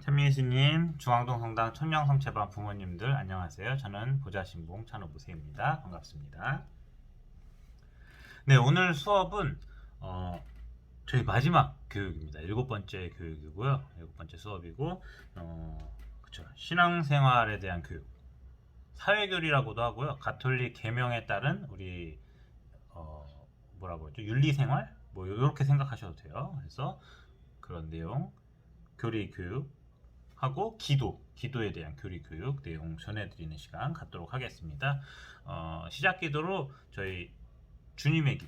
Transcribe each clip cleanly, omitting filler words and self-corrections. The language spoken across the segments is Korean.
천민수님, 중앙동 성당 천명성체반 부모님들 안녕하세요. 저는 보좌신봉 찬호부세입니다. 반갑습니다. 네, 오늘 수업은 저희 마지막 교육입니다. 7번째 교육이고요. 7번째 수업이고 그쵸. 신앙생활에 대한 교육, 사회교리라고도 하고요. 가톨릭 계명에 따른 우리 뭐라고 했죠? 윤리생활? 뭐 이렇게 생각하셔도 돼요. 그래서 그런 내용, 교리 교육 하고 기도에 대한 교리 교육 내용 전해드리는 시간 갖도록 하겠습니다. 시작 기도로 저희 주님의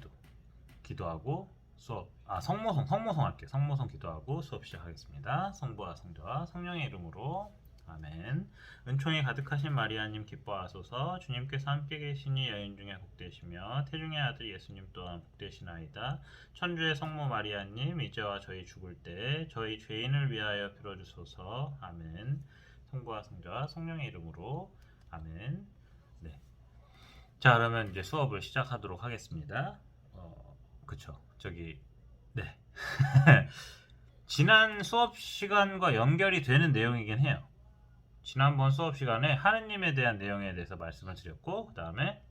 기도하고 수업, 성모성 할게요. 성모성 기도하고 수업 시작하겠습니다. 성부와 성자와 성령의 이름으로 아멘. 은총이 가득하신 마리아님 기뻐하소서. 주님께서 함께 계시니 여인 중에 복되시며 태중의 아들 예수님 또한 복되시나이다. 천주의 성모 마리아님 이제와 저희 죽을 때 저희 죄인을 위하여 빌어주소서. 아멘. 성부와 성자와 성령의 이름으로 아멘. 네. 자, 그러면 이제 수업을 시작하도록 하겠습니다. 그쵸. 네. 지난 수업 시간과 연결이 되는 내용이긴 해요. 지난번 수업 시간에 하느님에 대한 내용에 대해서 말씀을 드렸고, 그 다음에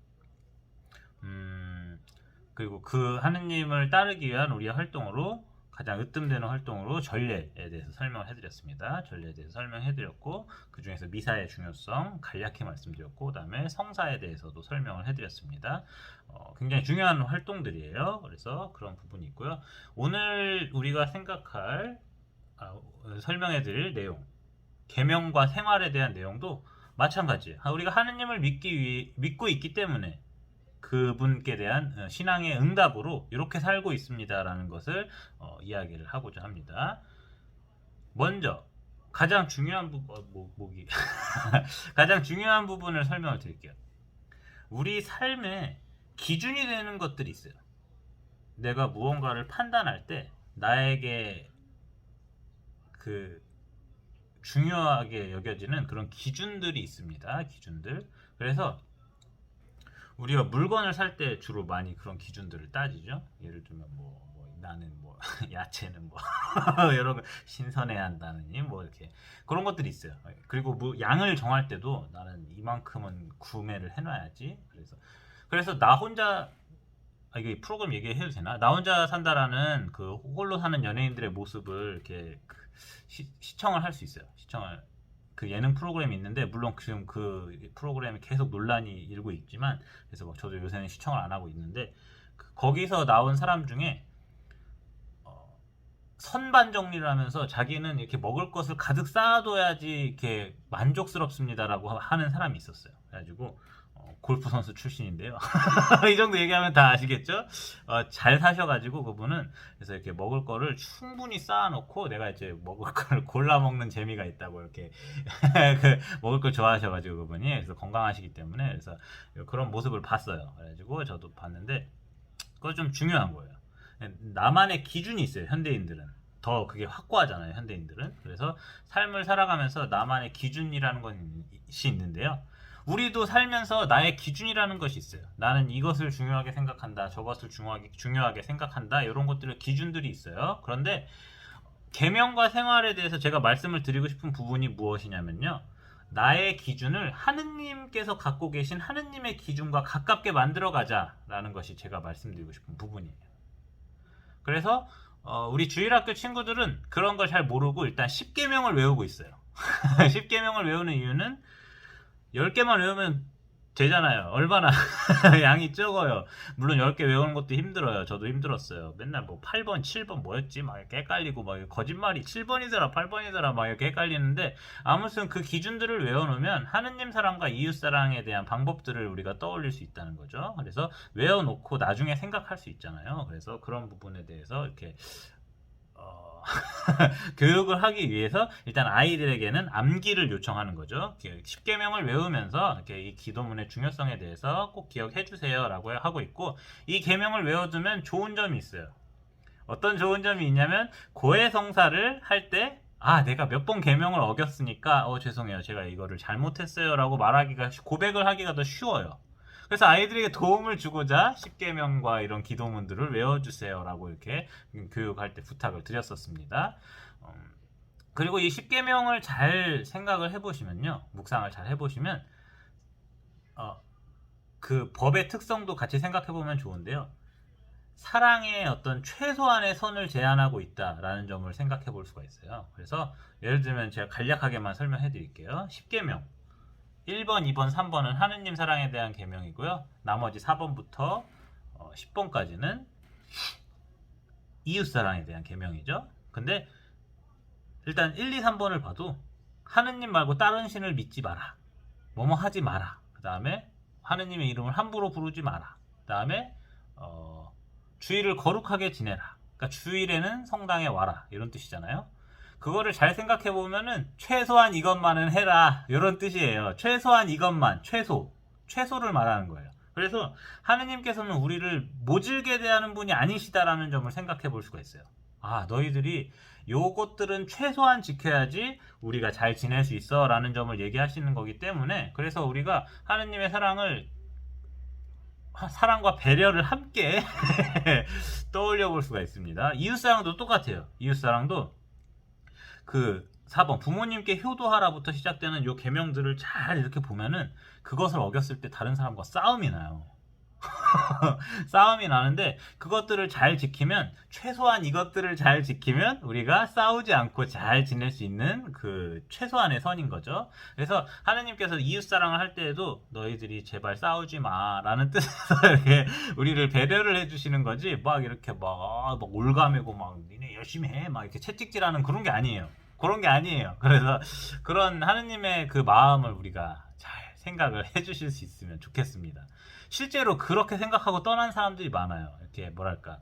그리고 그 하느님을 따르기 위한 우리의 활동으로 가장 으뜸되는 활동으로 전례에 대해서 설명을 해드렸습니다. 전례에 대해서 설명해드렸고, 그 중에서 미사의 중요성 간략히 말씀드렸고, 그 다음에 성사에 대해서도 설명을 해드렸습니다. 굉장히 중요한 활동들이에요. 그래서 그런 부분이 있고요. 오늘 우리가 설명해드릴 내용, 계명과 생활에 대한 내용도 마찬가지예요. 우리가 하느님을 믿고 있기 때문에 그분께 대한 신앙의 응답으로 이렇게 살고 있습니다라는 것을 이야기를 하고자 합니다. 먼저 가장 중요한 가장 중요한 부분을 설명을 드릴게요. 우리 삶에 기준이 되는 것들이 있어요. 내가 무언가를 판단할 때 나에게 중요하게 여겨지는 그런 기준들이 있습니다. 기준들. 그래서 우리가 물건을 살 때 주로 많이 그런 기준들을 따지죠. 예를 들면 나는 야채는 이런 거 신선해야 한다느니 이렇게 그런 것들이 있어요. 그리고 양을 정할 때도 나는 이만큼은 구매를 해놔야지. 그래서 나 혼자 이게 프로그램 얘기해도 되나? 나 혼자 산다라는 그 홀로 사는 연예인들의 모습을 이렇게 시청을 할 수 있어요. 그 예능 프로그램이 있는데 물론 지금 그 프로그램이 계속 논란이 일고 있지만 그래서 저도 요새는 시청을 안 하고 있는데 거기서 나온 사람 중에 선반 정리를 하면서 자기는 이렇게 먹을 것을 가득 쌓아둬야지 이렇게 만족스럽습니다라고 하는 사람이 있었어요. 그래가지고 골프 선수 출신인데요. 이 정도 얘기하면 다 아시겠죠? 잘 사셔가지고 그분은 그래서 이렇게 먹을 거를 충분히 쌓아놓고 내가 이제 먹을 거를 골라 먹는 재미가 있다고 이렇게 먹을 걸 좋아하셔가지고 그분이 그래서 건강하시기 때문에 그래서 그런 모습을 봤어요. 그래가지고 저도 봤는데 그거 좀 중요한 거예요. 나만의 기준이 있어요. 현대인들은 더 그게 확고하잖아요. 현대인들은 그래서 삶을 살아가면서 나만의 기준이라는 것이 있는데요. 우리도 살면서 나의 기준이라는 것이 있어요. 나는 이것을 중요하게 생각한다. 저것을 중요하게 생각한다. 이런 것들의 기준들이 있어요. 그런데 계명과 생활에 대해서 제가 말씀을 드리고 싶은 부분이 무엇이냐면요. 나의 기준을 하느님께서 갖고 계신 하느님의 기준과 가깝게 만들어 가자라는 것이 제가 말씀드리고 싶은 부분이에요. 그래서 우리 주일학교 친구들은 그런 걸 잘 모르고 일단 10계명을 외우고 있어요. 10계명을 외우는 이유는 10개만 외우면 되잖아요. 얼마나 양이 적어요. 물론 10개 외우는 것도 힘들어요. 저도 힘들었어요. 맨날 8번, 7번 뭐였지? 막 이렇게 헷갈리고 거짓말이 7번이더라, 8번이더라 막 이렇게 헷갈리는데 아무튼 그 기준들을 외워놓으면 하느님 사랑과 이웃 사랑에 대한 방법들을 우리가 떠올릴 수 있다는 거죠. 그래서 외워놓고 나중에 생각할 수 있잖아요. 그래서 그런 부분에 대해서 이렇게 교육을 하기 위해서 일단 아이들에게는 암기를 요청하는 거죠. 10계명을 외우면서 이렇게 이 기도문의 중요성에 대해서 꼭 기억해 주세요 라고 하고 있고, 이 계명을 외워두면 좋은 점이 있어요. 어떤 좋은 점이 있냐면 고해성사를 할 때 내가 몇 번 계명을 어겼으니까 죄송해요, 제가 이거를 잘못했어요 라고 고백을 하기가 더 쉬워요. 그래서 아이들에게 도움을 주고자 10계명과 이런 기도문들을 외워주세요 라고 이렇게 교육할 때 부탁을 드렸었습니다. 그리고 이 10계명을 잘 생각을 해보시면요, 묵상을 잘 해보시면 그 법의 특성도 같이 생각해보면 좋은데요, 사랑의 어떤 최소한의 선을 제한하고 있다라는 점을 생각해 볼 수가 있어요. 그래서 예를 들면 제가 간략하게만 설명해 드릴게요. 10계명 1번, 2번, 3번은 하느님 사랑에 대한 계명이고요. 나머지 4번부터 10번까지는 이웃 사랑에 대한 계명이죠. 근데 일단 1, 2, 3번을 봐도 하느님 말고 다른 신을 믿지 마라, 뭐뭐 하지 마라, 그 다음에 하느님의 이름을 함부로 부르지 마라, 그 다음에 주일을 거룩하게 지내라, 그러니까 주일에는 성당에 와라, 이런 뜻이잖아요. 그거를 잘 생각해 보면은 최소한 이것만은 해라, 이런 뜻이에요. 최소한 이것만, 최소를 말하는 거예요. 그래서 하느님께서는 우리를 모질게 대하는 분이 아니시다라는 점을 생각해 볼 수가 있어요. 아, 너희들이 요것들은 최소한 지켜야지 우리가 잘 지낼 수 있어 라는 점을 얘기하시는 거기 때문에, 그래서 우리가 하느님의 사랑과 배려를 함께 떠올려 볼 수가 있습니다. 이웃사랑도 똑같아요. 이웃사랑도 그 4번 부모님께 효도하라부터 시작되는 요 계명들을 잘 이렇게 보면은 그것을 어겼을 때 다른 사람과 싸움이 나요. 싸움이 나는데 그것들을 잘 지키면, 최소한 이것들을 잘 지키면 우리가 싸우지 않고 잘 지낼 수 있는 그 최소한의 선인 거죠. 그래서 하느님께서 이웃사랑을 할 때에도 너희들이 제발 싸우지 마 라는 뜻에서 이렇게 우리를 배려를 해주시는 거지, 막 이렇게 막 올가매고 막 니네 열심히 해 막 이렇게 채찍질하는 그런 게 아니에요. 그런 게 아니에요. 그래서 그런 하느님의 그 마음을 우리가 잘 생각을 해주실 수 있으면 좋겠습니다. 실제로 그렇게 생각하고 떠난 사람들이 많아요. 이렇게 뭐랄까,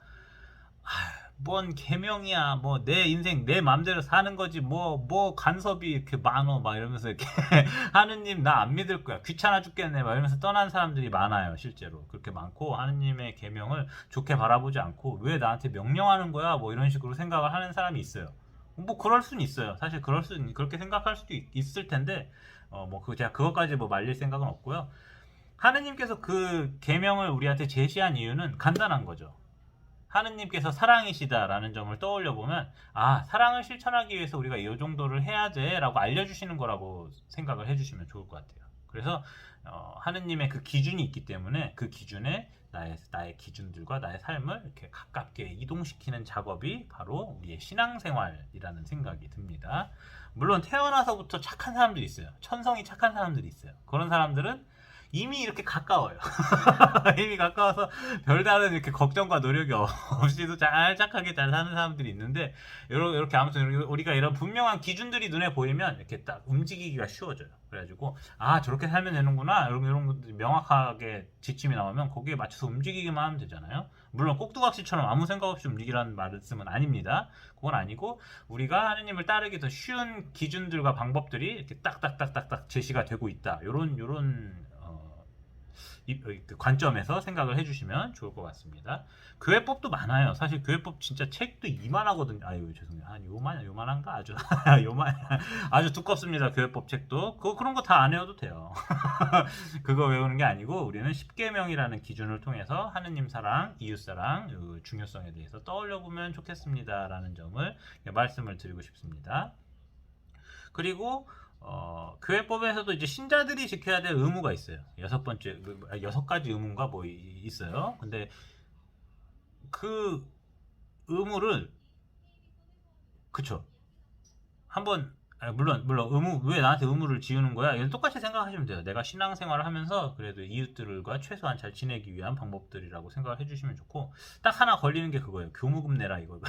뭔 계명이야, 뭐 내 인생 내 맘대로 사는 거지, 뭐 간섭이 이렇게 많어 막 이러면서 이렇게 하느님 나 안 믿을 거야, 귀찮아 죽겠네 막 이러면서 떠난 사람들이 많아요. 실제로 그렇게 많고, 하느님의 계명을 좋게 바라보지 않고 왜 나한테 명령하는 거야 뭐 이런 식으로 생각을 하는 사람이 있어요. 뭐 그럴 수는 있어요. 사실 그렇게 생각할 수도 있을 텐데 제가 그것까지 뭐 말릴 생각은 없고요. 하느님께서 그 계명을 우리한테 제시한 이유는 간단한 거죠. 하느님께서 사랑이시다라는 점을 떠올려 보면, 아, 사랑을 실천하기 위해서 우리가 이 정도를 해야 돼라고 알려주시는 거라고 생각을 해주시면 좋을 것 같아요. 그래서 하느님의 그 기준이 있기 때문에 그 기준에 나의 기준들과 나의 삶을 이렇게 가깝게 이동시키는 작업이 바로 우리의 신앙생활이라는 생각이 듭니다. 물론 태어나서부터 착한 사람들이 있어요. 천성이 착한 사람들이 있어요. 그런 사람들은 이미 이렇게 가까워요. 이미 가까워서 별다른 이렇게 걱정과 노력이 없이도 착하게 잘 사는 사람들이 있는데, 이렇게 아무튼 우리가 이런 분명한 기준들이 눈에 보이면 이렇게 딱 움직이기가 쉬워져요. 그래가지고 저렇게 살면 되는구나, 이런 것들이 명확하게 지침이 나오면 거기에 맞춰서 움직이기만 하면 되잖아요. 물론 꼭두각시처럼 아무 생각 없이 움직이라는 말씀은 아닙니다. 그건 아니고 우리가 하느님을 따르기 더 쉬운 기준들과 방법들이 이렇게 딱딱딱딱딱 제시가 되고 있다, 요런 관점에서 생각을 해주시면 좋을 것 같습니다. 교회법도 많아요. 사실 교회법 진짜 책도 이만하거든요. 아유, 죄송해요. 요만한가? 아주 두껍습니다. 교회법 책도. 그런 거 다 안 외워도 돼요. 그거 외우는 게 아니고 우리는 10계명이라는 기준을 통해서 하느님 사랑, 이웃 사랑, 중요성에 대해서 떠올려 보면 좋겠습니다 라는 점을 말씀을 드리고 싶습니다. 그리고 교회법에서도 이제 신자들이 지켜야 될 의무가 있어요. 6가지 의무가 뭐 있어요. 근데 그 의무를, 그쵸, 한번 물론 왜 나한테 의무를 지우는 거야? 이건 똑같이 생각하시면 돼요. 내가 신앙생활을 하면서 그래도 이웃들과 최소한 잘 지내기 위한 방법들이라고 생각을 해주시면 좋고, 딱 하나 걸리는 게 그거예요. 교무금 내라, 이거.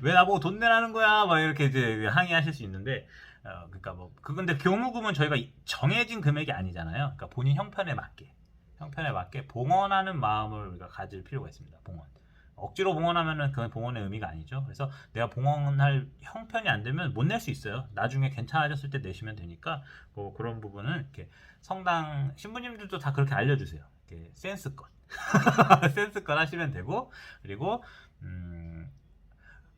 왜 나보고 돈 내라는 거야? 막 이렇게 이제 항의하실 수 있는데, 그러니까 근데 교무금은 저희가 정해진 금액이 아니잖아요. 그러니까 본인 형편에 맞게 봉헌하는 마음을 우리가 가질 필요가 있습니다. 봉헌. 억지로 봉헌하면은 그건 봉헌의 의미가 아니죠. 그래서 내가 봉헌할 형편이 안 되면 못 낼 수 있어요. 나중에 괜찮아졌을 때 내시면 되니까, 뭐 그런 부분은 이렇게 성당 신부님들도 다 그렇게 알려주세요. 이렇게 센스껏 센스껏 하시면 되고, 그리고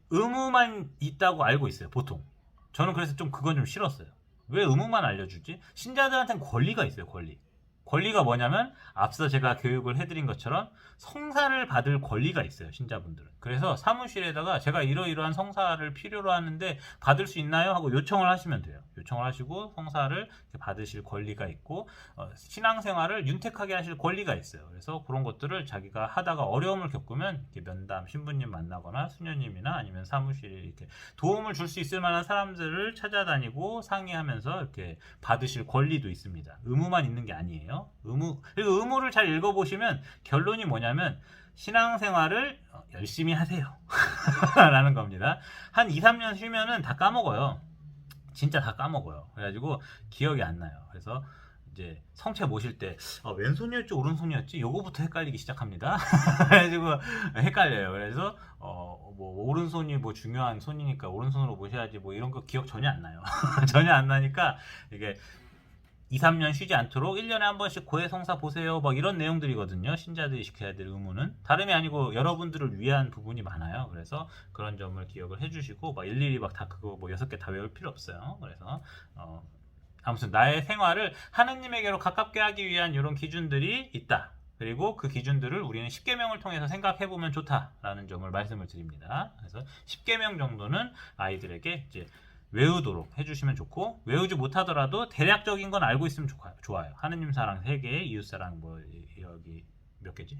의무만 있다고 알고 있어요, 보통. 저는 그래서 그건 좀 싫었어요. 왜 의무만 알려주지? 신자들한테는 권리가 있어요, 권리. 권리가 뭐냐면 앞서 제가 교육을 해드린 것처럼 성사를 받을 권리가 있어요, 신자분들은. 그래서 사무실에다가 제가 이러이러한 성사를 필요로 하는데 받을 수 있나요? 하고 요청을 하시면 돼요. 요청을 하시고 성사를 받으실 권리가 있고 신앙생활을 윤택하게 하실 권리가 있어요. 그래서 그런 것들을 자기가 하다가 어려움을 겪으면 이렇게 면담, 신부님 만나거나 수녀님이나 아니면 사무실에 이렇게 도움을 줄 수 있을 만한 사람들을 찾아다니고 상의하면서 이렇게 받으실 권리도 있습니다. 의무만 있는 게 아니에요. 그리고 의무를 잘 읽어보시면 결론이 뭐냐면 신앙생활을 열심히 하세요 라는 겁니다. 한 2, 3년 쉬면은 다 까먹어요. 진짜 다 까먹어요. 그래가지고 기억이 안 나요. 그래서 이제 성체 모실 때 왼손이었지 오른손이었지 요거부터 헷갈리기 시작합니다. 그래가지고 헷갈려요. 그래서 뭐 오른손이 뭐 중요한 손이니까 오른손으로 모셔야지 뭐 이런 거 기억 전혀 안 나요. 전혀 안 나니까 이게 2, 3년 쉬지 않도록 1년에 한 번씩 고해성사 보세요. 막 이런 내용들이거든요. 신자들이 지켜야 될 의무는. 다름이 아니고 여러분들을 위한 부분이 많아요. 그래서 그런 점을 기억을 해주시고 막 일일이 막 다 그거 뭐 6개 다 외울 필요 없어요. 그래서 아무튼 나의 생활을 하느님에게로 가깝게 하기 위한 이런 기준들이 있다. 그리고 그 기준들을 우리는 10계명을 통해서 생각해보면 좋다라는 점을 말씀을 드립니다. 그래서 10계명 정도는 아이들에게 이제 외우도록 해주시면 좋고 외우지 못하더라도 대략적인 건 알고 있으면 좋아요. 하느님 사랑 3개, 이웃 사랑 뭐 여기 몇 개지?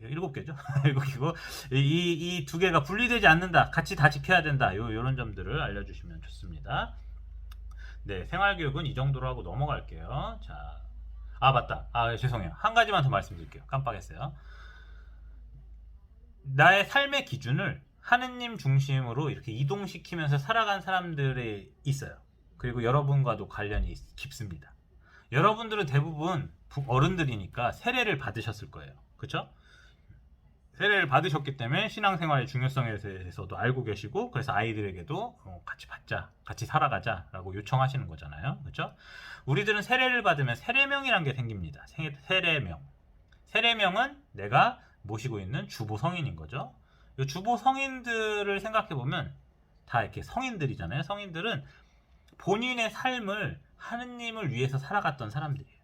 7개죠. 7개고 이 2개가 분리되지 않는다. 같이 다 지켜야 된다. 요런 점들을 알려주시면 좋습니다. 네, 생활교육은 이 정도로 하고 넘어갈게요. 자, 맞다. 죄송해요. 한 가지만 더 말씀드릴게요. 깜빡했어요. 나의 삶의 기준을 하느님 중심으로 이렇게 이동시키면서 살아간 사람들이 있어요. 그리고 여러분과도 관련이 깊습니다. 여러분들은 대부분 어른들이니까 세례를 받으셨을 거예요. 그렇죠? 세례를 받으셨기 때문에 신앙생활의 중요성에 대해서도 알고 계시고 그래서 아이들에게도 같이 받자, 같이 살아가자 라고 요청하시는 거잖아요. 그렇죠? 우리들은 세례를 받으면 세례명이란 게 생깁니다. 세례명. 세례명은 내가 모시고 있는 주보 성인인 거죠. 이 주보 성인들을 생각해보면 다 이렇게 성인들이잖아요. 성인들은 본인의 삶을 하느님을 위해서 살아갔던 사람들이에요.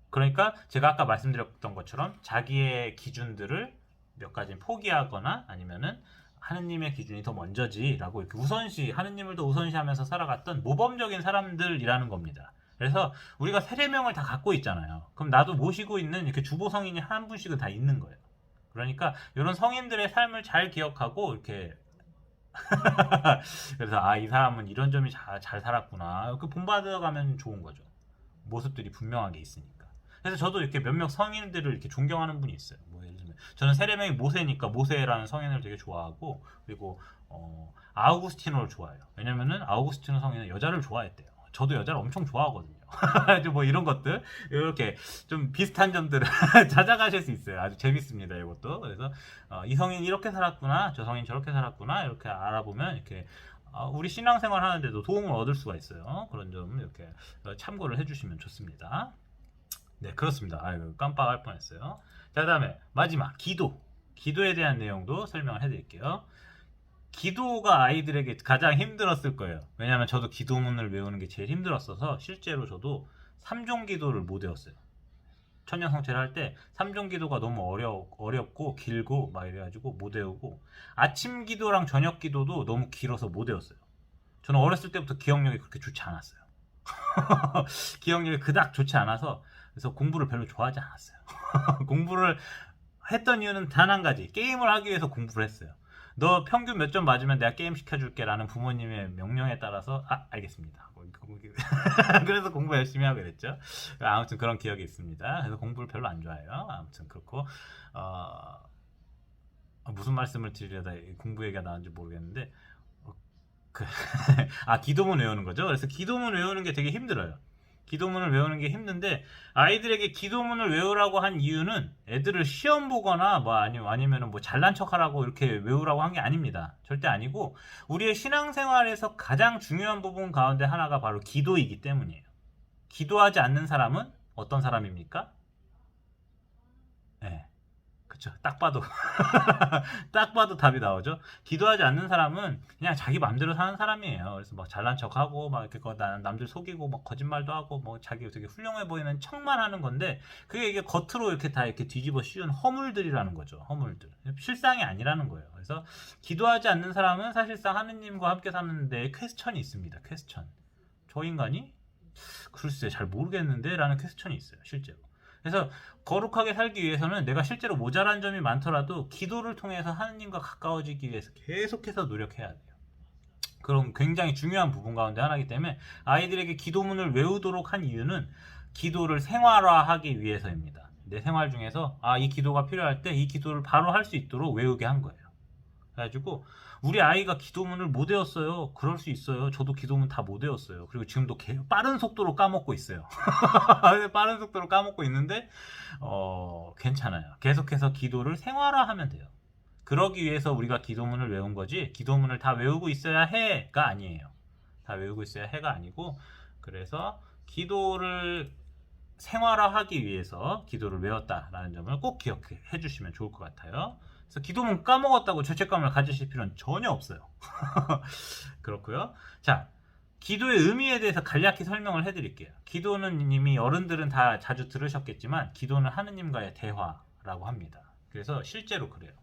그러니까 제가 아까 말씀드렸던 것처럼 자기의 기준들을 몇 가지는 포기하거나 아니면은 하느님의 기준이 더 먼저지라고 이렇게 우선시 하느님을 더 우선시하면서 살아갔던 모범적인 사람들이라는 겁니다. 그래서 우리가 세례명을 다 갖고 있잖아요. 그럼 나도 모시고 있는 이렇게 주보 성인이 한 분씩은 다 있는 거예요. 그러니까 이런 성인들의 삶을 잘 기억하고 이렇게 그래서 이 사람은 이런 점이 잘 살았구나. 그 본받아가면 좋은 거죠. 모습들이 분명하게 있으니까. 그래서 저도 이렇게 몇몇 성인들을 이렇게 존경하는 분이 있어요. 뭐 예를 들면 저는 세례명이 모세니까 모세라는 성인을 되게 좋아하고 그리고 아우구스티노를 좋아해요. 왜냐면은 아우구스티노 성인은 여자를 좋아했대요. 저도 여자를 엄청 좋아하거든요. 뭐 이런 것들 이렇게 좀 비슷한 점들을 찾아가실 수 있어요. 아주 재밌습니다. 이것도. 그래서 이 성인 이렇게 살았구나, 저 성인 저렇게 살았구나 이렇게 알아보면 이렇게 우리 신앙생활 하는데도 도움을 얻을 수가 있어요. 그런 점 이렇게 참고를 해주시면 좋습니다. 네, 그렇습니다. 깜빡할 뻔했어요. 자, 그다음에 마지막 기도에 대한 내용도 설명을 해드릴게요. 기도가 아이들에게 가장 힘들었을 거예요. 왜냐하면 저도 기도문을 외우는 게 제일 힘들었어서 실제로 저도 3종 기도를 못 외웠어요. 천년 성체를 할 때 3종 기도가 너무 어렵고 길고 막 이래가지고 못 외우고 아침 기도랑 저녁 기도도 너무 길어서 못 외웠어요. 저는 어렸을 때부터 기억력이 그렇게 좋지 않았어요. 기억력이 그닥 좋지 않아서 그래서 공부를 별로 좋아하지 않았어요. 공부를 했던 이유는 단 한 가지, 게임을 하기 위해서 공부를 했어요. 너 평균 몇 점 맞으면 내가 게임 시켜줄게 라는 부모님의 명령에 따라서 알겠습니다. 그래서 공부 열심히 하게 됐죠. 아무튼 그런 기억이 있습니다. 그래서 공부를 별로 안 좋아해요. 아무튼 그렇고 무슨 말씀을 드리려다 공부 얘기가 나왔는지 모르겠는데 기도문 외우는 거죠. 그래서 기도문 외우는 게 되게 힘들어요. 기도문을 외우는 게 힘든데 아이들에게 기도문을 외우라고 한 이유는 애들을 시험 보거나 뭐 아니면은 뭐 잘난 척하라고 이렇게 외우라고 한 게 아닙니다. 절대 아니고 우리의 신앙생활에서 가장 중요한 부분 가운데 하나가 바로 기도이기 때문이에요. 기도하지 않는 사람은 어떤 사람입니까? 네, 그쵸. 딱 봐도 딱 봐도 답이 나오죠. 기도하지 않는 사람은 그냥 자기 맘대로 사는 사람이에요. 그래서 막 잘난 척하고 막 이렇게 남들 속이고 막 거짓말도 하고 뭐 자기 되게 훌륭해 보이는 척만 하는 건데 그게 이게 겉으로 이렇게 다 이렇게 뒤집어 씌운 허물들이라는 거죠. 허물들. 실상이 아니라는 거예요. 그래서 기도하지 않는 사람은 사실상 하느님과 함께 사는데 퀘스천이 있습니다. 퀘스천. 저 인간이 글쎄 잘 모르겠는데 라는 퀘스천이 있어요. 실제로. 그래서 거룩하게 살기 위해서는 내가 실제로 모자란 점이 많더라도 기도를 통해서 하느님과 가까워지기 위해서 계속해서 노력해야 돼요. 그럼 굉장히 중요한 부분 가운데 하나이기 때문에 아이들에게 기도문을 외우도록 한 이유는 기도를 생활화하기 위해서입니다. 내 생활 중에서 이 기도가 필요할 때 이 기도를 바로 할 수 있도록 외우게 한 거예요. 그래가지고 우리 아이가 기도문을 못 외웠어요. 그럴 수 있어요. 저도 기도문 다 못 외웠어요. 그리고 지금도 빠른 속도로 까먹고 있어요. 빠른 속도로 까먹고 있는데 괜찮아요. 계속해서 기도를 생활화하면 돼요. 그러기 위해서 우리가 기도문을 외운 거지 기도문을 다 외우고 있어야 해가 아니에요. 다 외우고 있어야 해가 아니고 그래서 기도를 생활화하기 위해서 기도를 외웠다라는 점을 꼭 기억해 주시면 좋을 것 같아요. 그래서 기도문 까먹었다고 죄책감을 가지실 필요는 전혀 없어요. 그렇고요. 자, 기도의 의미에 대해서 간략히 설명을 해드릴게요. 기도는 이미 어른들은 다 자주 들으셨겠지만 기도는 하느님과의 대화라고 합니다. 그래서 실제로 그래요.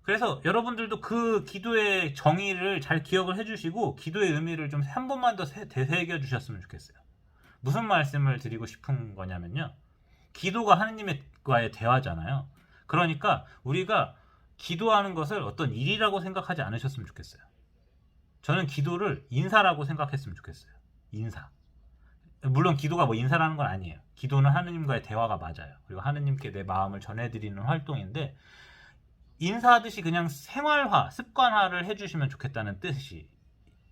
그래서 여러분들도 그 기도의 정의를 잘 기억을 해주시고 기도의 의미를 좀 한 번만 더 되새겨 주셨으면 좋겠어요. 무슨 말씀을 드리고 싶은 거냐면요. 기도가 하느님과의 대화잖아요. 그러니까 우리가 기도하는 것을 어떤 일이라고 생각하지 않으셨으면 좋겠어요. 저는 기도를 인사라고 생각했으면 좋겠어요. 인사. 물론 기도가 뭐 인사라는 건 아니에요. 기도는 하느님과의 대화가 맞아요. 그리고 하느님께 내 마음을 전해드리는 활동인데 인사하듯이 그냥 생활화, 습관화를 해주시면 좋겠다는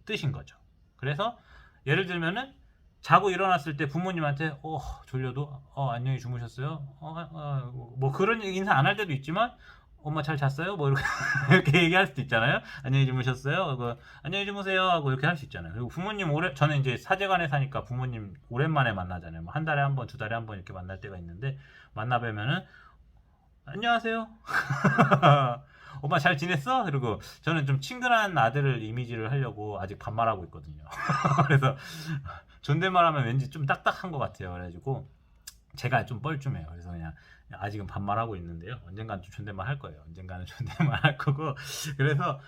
뜻인 거죠. 그래서 예를 들면은 자고 일어났을 때 부모님한테 졸려도 안녕히 주무셨어요? 뭐 그런 인사 안 할 때도 있지만 엄마 잘 잤어요? 뭐 이렇게, 이렇게 얘기할 수도 있잖아요. 안녕히 주무셨어요? 안녕히 주무세요 하고 이렇게 할 수 있잖아요. 그리고 부모님 저는 이제 사제관에 사니까 부모님 오랜만에 만나잖아요. 뭐 한 달에 한 번, 두 달에 한 번 이렇게 만날 때가 있는데 만나 뵈면은 안녕하세요. 엄마 잘 지냈어? 그리고 저는 좀 친근한 아들을 이미지를 하려고 아직 반말하고 있거든요. 그래서 존댓말하면 왠지 좀 딱딱한 것 같아요. 그래가지고 제가 좀 뻘쭘해요. 그래서 그냥 아직은 반말하고 있는데요. 언젠가는 좀 존댓말 할 거예요. 언젠가는 존댓말 할 거고. 그래서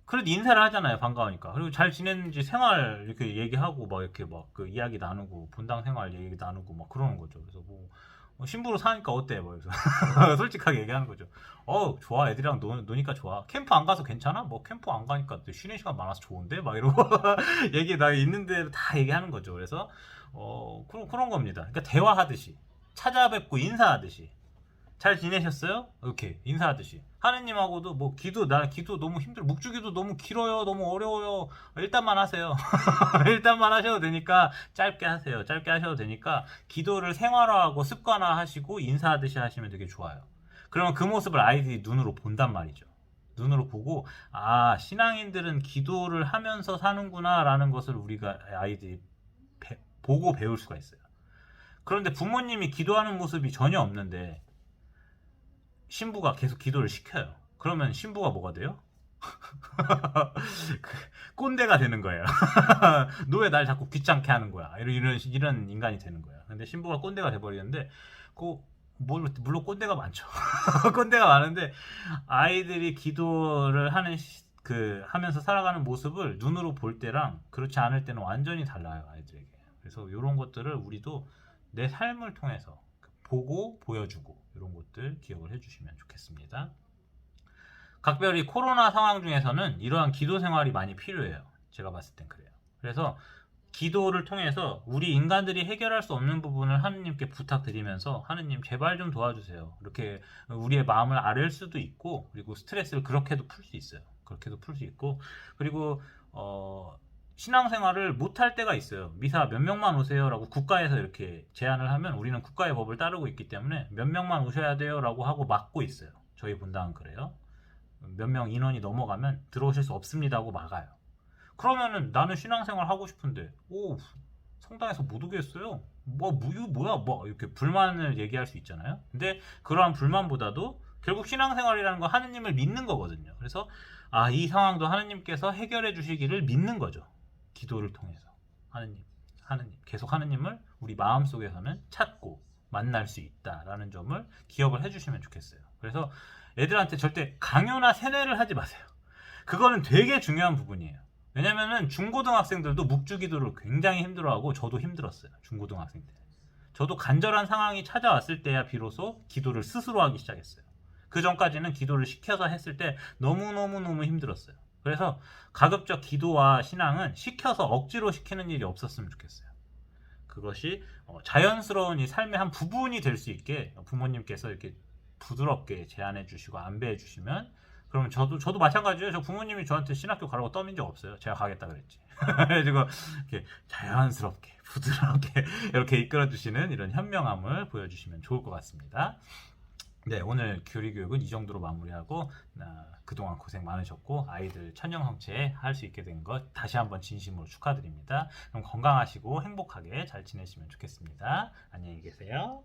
그래도 인사를 하잖아요. 반가우니까. 그리고 잘 지냈는지 생활 이렇게 얘기하고 막 이렇게 막 그 이야기 나누고 본당 생활 얘기 나누고 막 그러는 거죠. 그래서 뭐 신부로 사니까 어때? 뭐 그래서 솔직하게 얘기하는 거죠. 좋아. 애들이랑 노니까 좋아. 캠프 안 가서 괜찮아? 뭐 캠프 안 가니까 쉬는 시간 많아서 좋은데? 막 이러고 얘기 나 있는데 다 얘기하는 거죠. 그래서 그런 겁니다. 그러니까 대화하듯이 찾아뵙고 인사하듯이 잘 지내셨어요? 이렇게 인사하듯이 하느님하고도 뭐 기도 너무 힘들어. 묵주기도 너무 길어요. 너무 어려워요. 일단만 하세요. 일단만 하셔도 되니까 짧게 하세요. 짧게 하셔도 되니까 기도를 생활화하고 습관화하시고 인사하듯이 하시면 되게 좋아요. 그러면 그 모습을 아이들이 눈으로 본단 말이죠. 눈으로 보고 신앙인들은 기도를 하면서 사는구나 라는 것을 우리가 아이들이 보고 배울 수가 있어요. 그런데 부모님이 기도하는 모습이 전혀 없는데 신부가 계속 기도를 시켜요. 그러면 신부가 뭐가 돼요? 꼰대가 되는 거예요. 너 왜 날 자꾸 귀찮게 하는 거야? 이런 인간이 되는 거야. 근데 신부가 꼰대가 돼버리는데 물론 꼰대가 많죠. 꼰대가 많은데 아이들이 기도를 하면서 살아가는 모습을 눈으로 볼 때랑 그렇지 않을 때는 완전히 달라요. 아이들에게. 그래서 이런 것들을 우리도 내 삶을 통해서 보고 보여주고 이런 것들 기억을 해주시면 좋겠습니다. 각별히 코로나 상황 중에서는 이러한 기도 생활이 많이 필요해요. 제가 봤을 땐 그래요. 그래서 기도를 통해서 우리 인간들이 해결할 수 없는 부분을 하느님께 부탁드리면서 하느님 제발 좀 도와주세요. 이렇게 우리의 마음을 아랠 수도 있고 그리고 스트레스를 그렇게도 풀 수 있어요. 그렇게도 풀 수 있고 그리고 신앙생활을 못할 때가 있어요. 미사 몇 명만 오세요 라고 국가에서 이렇게 제안을 하면 우리는 국가의 법을 따르고 있기 때문에 몇 명만 오셔야 돼요 라고 하고 막고 있어요. 저희 본당은 그래요. 몇 명 인원이 넘어가면 들어오실 수 없습니다 하고 막아요. 그러면은 나는 신앙생활 하고 싶은데 성당에서 못 오게 했어요. 이거 뭐야? 이렇게 불만을 얘기할 수 있잖아요. 근데 그러한 불만보다도 결국 신앙생활이라는 건 하느님을 믿는 거거든요. 그래서 이 상황도 하느님께서 해결해 주시기를 믿는 거죠. 기도를 통해서. 하느님. 계속 하느님을 우리 마음속에서는 찾고 만날 수 있다라는 점을 기억을 해주시면 좋겠어요. 그래서 애들한테 절대 강요나 세뇌를 하지 마세요. 그거는 되게 중요한 부분이에요. 왜냐면은 중고등학생들도 묵주기도를 굉장히 힘들어하고 저도 힘들었어요. 중고등학생 때. 저도 간절한 상황이 찾아왔을 때야 비로소 기도를 스스로 하기 시작했어요. 그 전까지는 기도를 시켜서 했을 때 너무너무 힘들었어요. 그래서 가급적 기도와 신앙은 시켜서 억지로 시키는 일이 없었으면 좋겠어요. 그것이 자연스러운 이 삶의 한 부분이 될 수 있게 부모님께서 이렇게 부드럽게 제안해 주시고 안배해 주시면, 그러면 저도 마찬가지예요. 저 부모님이 저한테 신학교 가라고 떠민 적 없어요. 제가 가겠다 그랬지. 그래가지고 이렇게 자연스럽게 부드럽게 이렇게 이끌어 주시는 이런 현명함을 보여주시면 좋을 것 같습니다. 네, 오늘 교리 교육은 이 정도로 마무리하고, 그동안 고생 많으셨고 아이들 천년성체 할 수 있게 된 것 다시 한번 진심으로 축하드립니다. 그럼 건강하시고 행복하게 잘 지내시면 좋겠습니다. 안녕히 계세요.